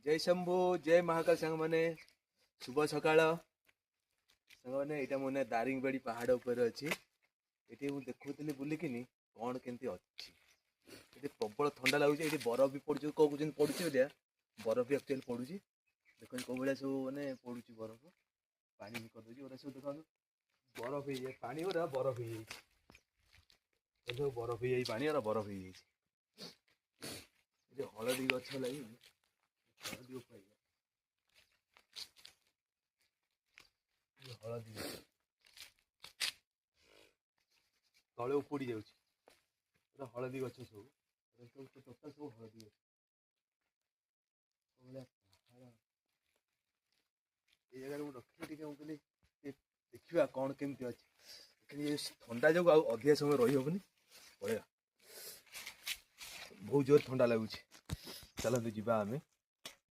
जय शंभु जय महाकाल सांग मैंने शुभ सकाळ सांग मैंने यहाँ मैंने दारिंगबाड़ी पहाड़ उपर अच्छी ये देखुली बुलिकिनी कौन केमती अच्छी प्रबल थंडा लगुच ये बरफ भी पड़ू कहते पड़ू बरफ भी एक्चुअली पड़ू देख कौ भाया सब मैंने पड़ू बरफ पानी भी करदे गोटा सब देखा बरफ हो जाए पानी गुरा बरफ हो जाए सब बरफ हो जाए पानी गुरा बरफ हो जाए हलदी गछ लगी हलदी हलदी तले उपुड़ी जाऊँ हलदी गछ सब टोटाल सब हलदी गछ ये जगह रखी कहली देखा कौन केमती अच्छे ठंडा जो अधिक समय रही हेनी पड़ेगा बहुत जोर ठंडा लगुच चलते जावा आम